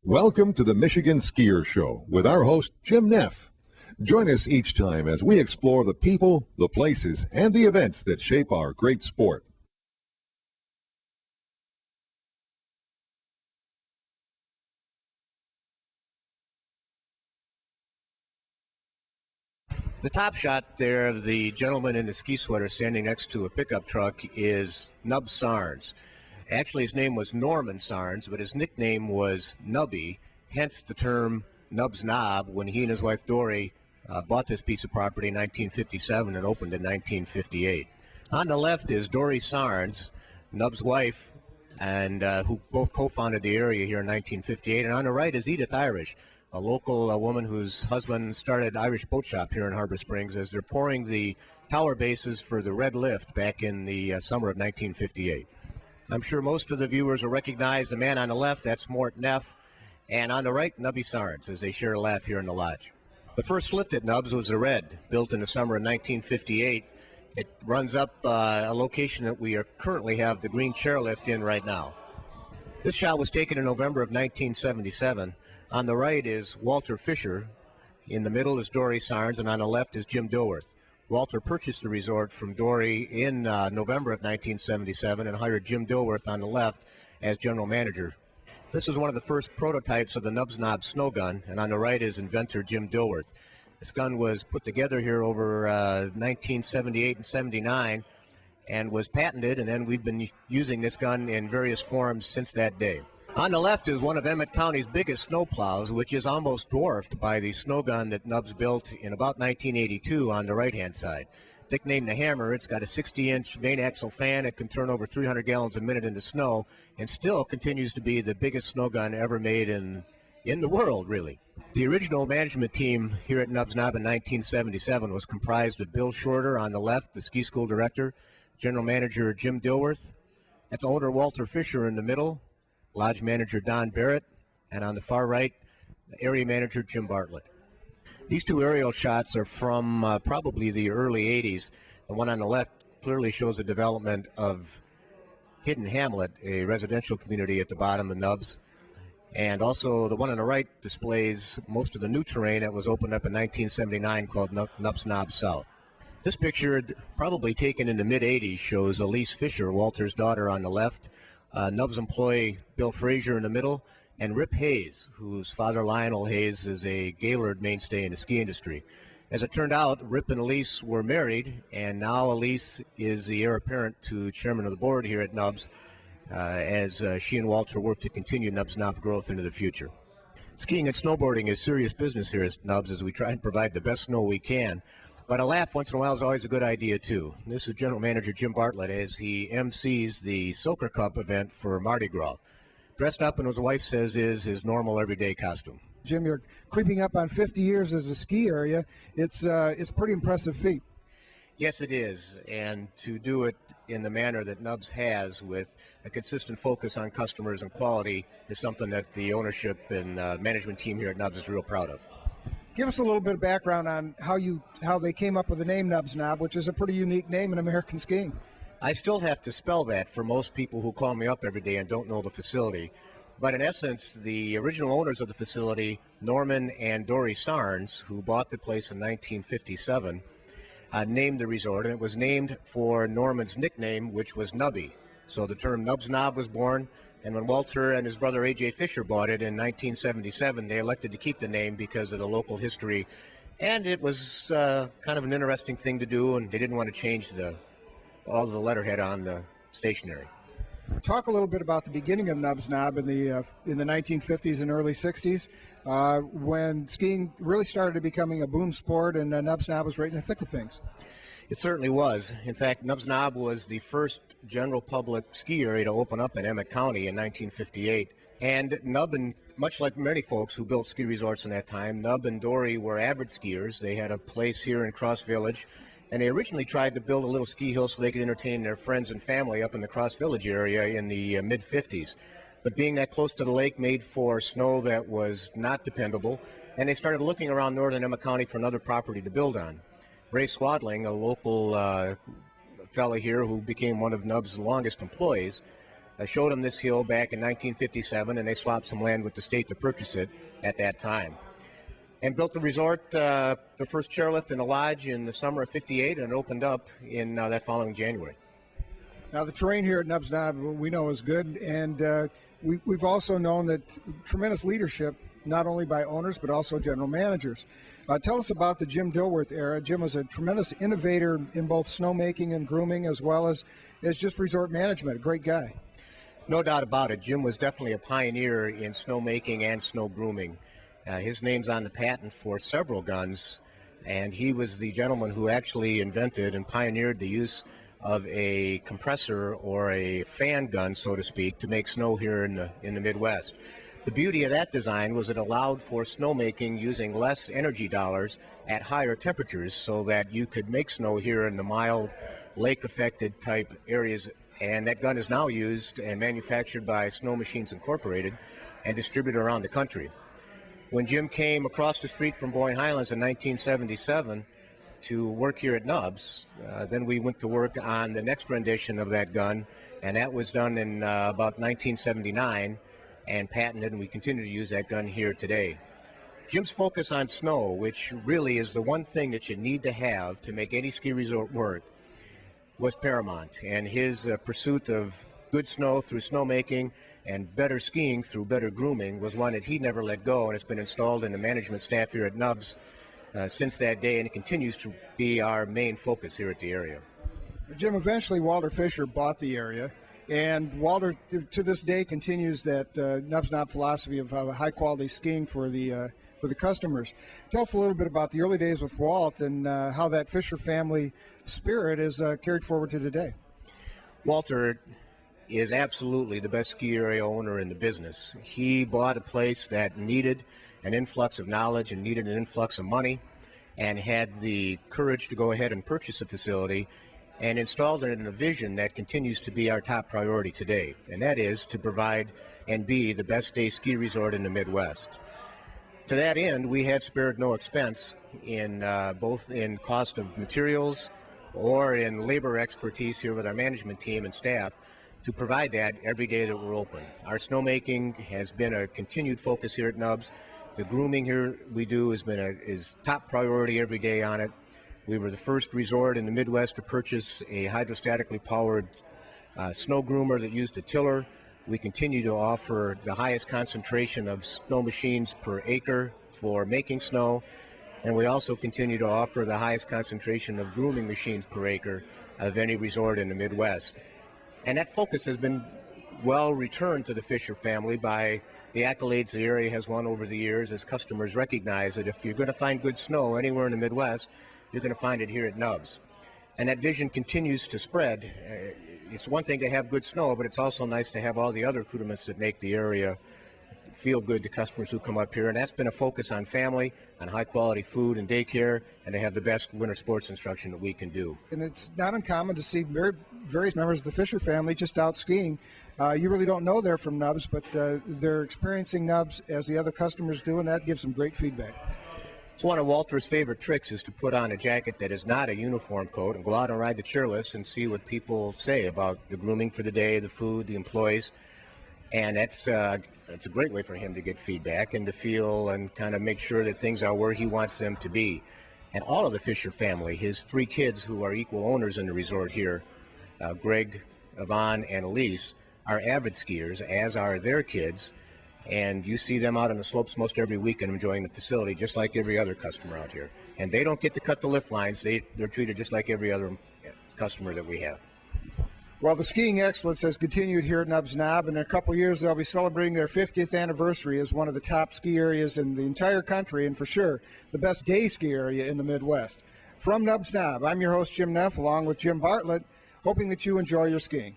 Welcome to the Michigan Skier Show with our host, Jim Neff. Join us each time as we explore the people, the places, and the events that shape our great sport. The top shot there of the gentleman in the ski sweater standing next to a pickup truck is Nub Sarns. Actually, his name was Norman Sarns, but his nickname was Nubby, hence the term Nub's Knob when he and his wife Dory bought this piece of property in 1957 and opened in 1958. On the left is Dory Sarns, Nub's wife, and who both co-founded the area here in 1958. And on the right is Edith Irish, a local woman whose husband started Irish Boat Shop here in Harbor Springs as they're pouring the tower bases for the Red Lift back in the summer of 1958. I'm sure most of the viewers will recognize the man on the left, that's Mort Neff, and on the right, Nubby Sarns, as they share a laugh here in the lodge. The first lift at Nub's was the Red, built in the summer of 1958. It runs up a location that we currently have the green chairlift in right now. This shot was taken in November of 1977. On the right is Walter Fisher, in the middle is Dory Sarns, and on the left is Jim Dilworth. Walter purchased the resort from Dory in November of 1977 and hired Jim Dilworth on the left as general manager. This is one of the first prototypes of the Nub's Knob snow gun, and on the right is inventor Jim Dilworth. This gun was put together here over 1978 and 79 and was patented, and then we've been using this gun in various forms since that day. On the left is one of Emmett County's biggest snowplows, which is almost dwarfed by the snow gun that Nub's built in about 1982 on the right-hand side. Nicknamed the Hammer, it's got a 60-inch vane axle fan. It can turn over 300 gallons a minute into snow and still continues to be the biggest snow gun ever made in the world, really. The original management team here at Nub's Knob in 1977 was comprised of Bill Shorter on the left, the ski school director, general manager Jim Dilworth, that's owner Walter Fisher in the middle, lodge manager Don Barrett, and on the far right, area manager Jim Bartlett. These two aerial shots are from probably the early 80s. The one on the left clearly shows the development of Hidden Hamlet, a residential community at the bottom of Nub's. And also the one on the right displays most of the new terrain that was opened up in 1979 called Nub's Knob South. This picture, probably taken in the mid-80s, shows Elise Fisher, Walter's daughter, on the left, Nub's employee Bill Frazier in the middle, and Rip Hayes, whose father Lionel Hayes is a Gaylord mainstay in the ski industry. As it turned out, Rip and Elise were married, and now Elise is the heir apparent to chairman of the board here at Nub's, as she and Walter work to continue Nub's Knob growth into the future. Skiing and snowboarding is serious business here at Nub's as we try and provide the best snow we can. But a laugh once in a while is always a good idea, too. This is General Manager Jim Bartlett as he MCs the Soaker Cup event for Mardi Gras. Dressed up in what his wife says is his normal everyday costume. Jim, you're creeping up on 50 years as a ski area. It's a pretty impressive feat. Yes, it is. And to do it in the manner that Nub's has with a consistent focus on customers and quality is something that the ownership and management team here at Nub's is real proud of. Give us a little bit of background on how they came up with the name Nub's Knob, which is a pretty unique name in American skiing. I still have to spell that for most people who call me up every day and don't know the facility. But in essence, the original owners of the facility, Norman and Dory Sarns, who bought the place in 1957, named the resort, and it was named for Norman's nickname, which was Nubby. So the term Nub's Knob was born. And when Walter and his brother A.J. Fisher bought it in 1977, they elected to keep the name because of the local history. And it was kind of an interesting thing to do, and they didn't want to change all the letterhead on the stationery. Talk a little bit about the beginning of Nub's Knob in the 1950s and early 60s, when skiing really started becoming a boom sport, and Nub's Knob was right in the thick of things. It certainly was. In fact, Nub's Knob was the first general public ski area to open up in Emmett County in 1958. And Nub, and much like many folks who built ski resorts in that time, Nub and Dory were avid skiers. They had a place here in Cross Village, and they originally tried to build a little ski hill so they could entertain their friends and family up in the Cross Village area in the mid-50s. But being that close to the lake made for snow that was not dependable, and they started looking around northern Emmett County for another property to build on. Ray Swadling, a local fella here who became one of Nub's longest employees, showed them this hill back in 1957, and they swapped some land with the state to purchase it at that time. And built the resort, the first chairlift and a lodge in the summer of '58, and it opened up in that following January. Now, the terrain here at Nubs Knob we know is good, and we've also known that tremendous leadership, not only by owners but also general managers. Tell us about the Jim Dilworth era. Jim was a tremendous innovator in both snowmaking and grooming, as well as just resort management. A great guy. No doubt about it. Jim was definitely a pioneer in snowmaking and snow grooming. His name's on the patent for several guns, and he was the gentleman who actually invented and pioneered the use of a compressor or a fan gun, so to speak, to make snow here in the Midwest. The beauty of that design was it allowed for snowmaking using less energy dollars at higher temperatures, so that you could make snow here in the mild lake-affected type areas. And that gun is now used and manufactured by Snow Machines Incorporated and distributed around the country. When Jim came across the street from Boyne Highlands in 1977 to work here at Nubs, then we went to work on the next rendition of that gun, and that was done in about 1979 and patented, and we continue to use that gun here today. Jim's focus on snow, which really is the one thing that you need to have to make any ski resort work, was paramount, and his pursuit of good snow through snowmaking and better skiing through better grooming was one that he never let go, and it's been installed in the management staff here at Nubs since that day, and it continues to be our main focus here at the area. Jim, eventually Walter Fisher bought the area, and Walter to this day continues that Nubs Knob philosophy of high quality skiing for the customers. Tell us a little bit about the early days with Walt and how that Fisher family spirit is carried forward to today. Walter is absolutely the best ski area owner in the business. He bought a place that needed an influx of knowledge and needed an influx of money, and had the courage to go ahead and purchase a facility and installed it in a vision that continues to be our top priority today, and that is to provide and be the best day ski resort in the Midwest. To that end, we have spared no expense in both in cost of materials or in labor expertise here with our management team and staff to provide that every day that we're open. Our snowmaking has been a continued focus here at Nubs. The grooming here we do is top priority every day on it. We were the first resort in the Midwest to purchase a hydrostatically powered snow groomer that used a tiller. We continue to offer the highest concentration of snow machines per acre for making snow, and we also continue to offer the highest concentration of grooming machines per acre of any resort in the Midwest. And that focus has been well returned to the Fisher family by the accolades the area has won over the years, as customers recognize that if you're going to find good snow anywhere in the Midwest, you're going to find it here at Nubs. And that vision continues to spread. It's one thing to have good snow, but it's also nice to have all the other accoutrements that make the area feel good to customers who come up here. And that's been a focus on family, on high quality food and daycare, and to have the best winter sports instruction that we can do. And it's not uncommon to see various members of the Fisher family just out skiing. You really don't know they're from Nubs, but they're experiencing Nubs as the other customers do, and that gives them great feedback. It's one of Walter's favorite tricks is to put on a jacket that is not a uniform coat and go out and ride the chairlifts and see what people say about the grooming for the day, the food, the employees. And that's a great way for him to get feedback and to feel and kind of make sure that things are where he wants them to be. And all of the Fisher family, his three kids who are equal owners in the resort here, Greg, Yvonne, and Elise, are avid skiers, as are their kids. And you see them out on the slopes most every weekend enjoying the facility, just like every other customer out here. And they don't get to cut the lift lines. They're treated just like every other customer that we have. Well, the skiing excellence has continued here at Nubs Knob, and in a couple of years they'll be celebrating their 50th anniversary as one of the top ski areas in the entire country, and for sure the best day ski area in the Midwest. From Nubs Knob, I'm your host Jim Neff, along with Jim Bartlett, hoping that you enjoy your skiing.